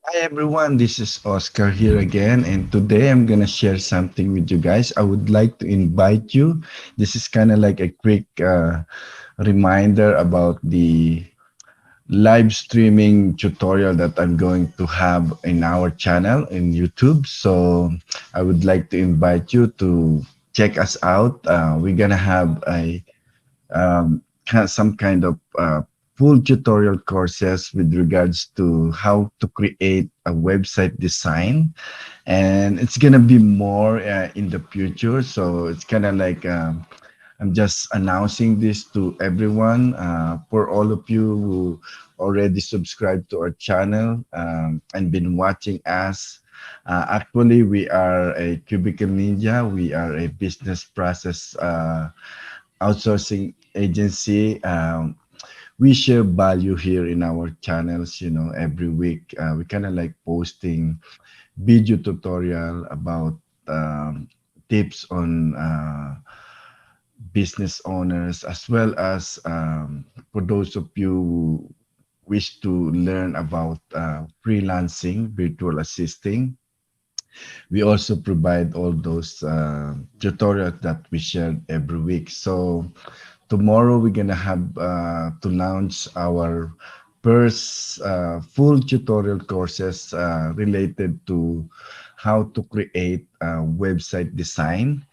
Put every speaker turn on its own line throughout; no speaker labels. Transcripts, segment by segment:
Hi everyone, this is Oscar here again, and today I'm gonna share something with you guys. I would like to invite you. This is kind of like a quick reminder about the live streaming tutorial that I'm going to have in our channel in YouTube. So I would like to invite you to check us out. We're gonna have a some kind of full tutorial courses with regards to how to create a website design, and it's gonna be more in the future. So it's kind of like I'm just announcing this to everyone. For all of you who already subscribed to our channel and been watching us. Actually, we are a Cubicle Ninja. We are a business process outsourcing agency. We share value here in our channels. Every week we kind of like posting video tutorial about tips on business owners, as well as for those of you who wish to learn about freelancing, virtual assisting. We also provide all those tutorials that we share every week. So tomorrow we're gonna have to launch our first full tutorial courses related to how to create website design.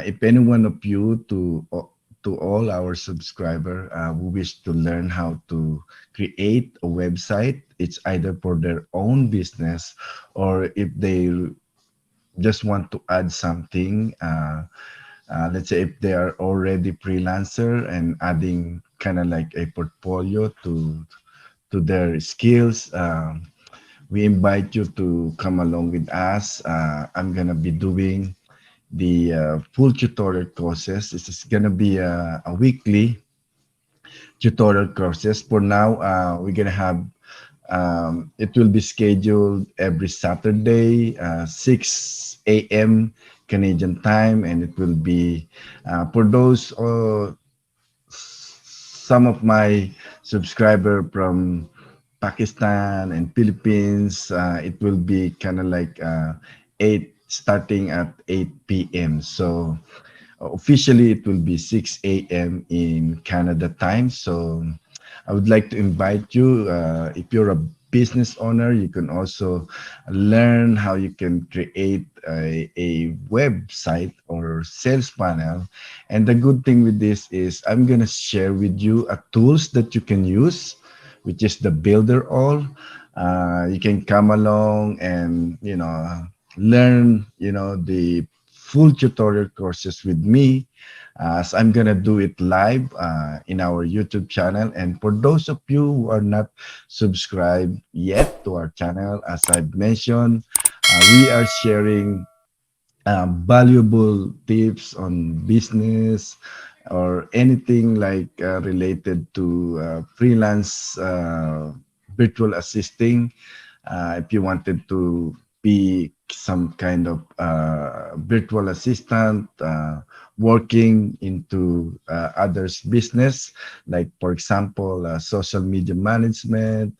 If any one of you to all our subscriber who wish to learn how to create a website, it's either for their own business, or if they just want to add something. Let's say if they are already freelancer and adding kind of like a portfolio to their skills. We invite you to come along with us. I'm gonna be doing the full tutorial courses. This is gonna be a weekly tutorial courses. For now, we're gonna have it will be scheduled every Saturday, 6 a.m. Canadian time, and it will be for those some of my subscriber from Pakistan and Philippines. It will be kind of like 8 starting at 8 p.m. So officially it will be 6 a.m. in Canada time. So I would like to invite you. If you're a business owner, you can also learn how you can create a website or sales panel. And the good thing with this is I'm going to share with you a tools that you can use, which is the Builder All. You can come along and, learn, the full tutorial courses with me, as I'm gonna do it live in our YouTube channel. And for those of you who are not subscribed yet to our channel, as I've mentioned, we are sharing valuable tips on business or anything like related to freelance virtual assisting. If you wanted to be some kind of virtual assistant working into others' business, like for example, social media management,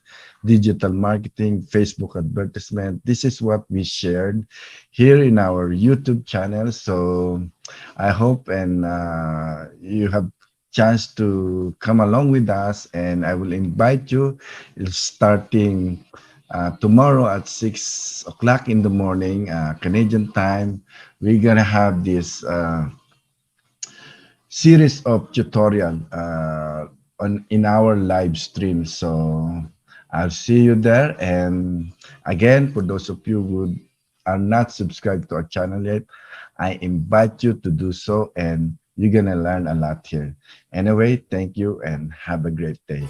digital marketing, Facebook advertisement. This is what we shared here in our YouTube channel. So I hope and you have chance to come along with us, and I will invite you starting tomorrow at 6 o'clock in the morning, Canadian time. We're gonna have this series of tutorial on in our live stream. So I'll see you there. And again, for those of you who are not subscribed to our channel yet, I invite you to do so, and you're gonna learn a lot here. Anyway, thank you and have a great day.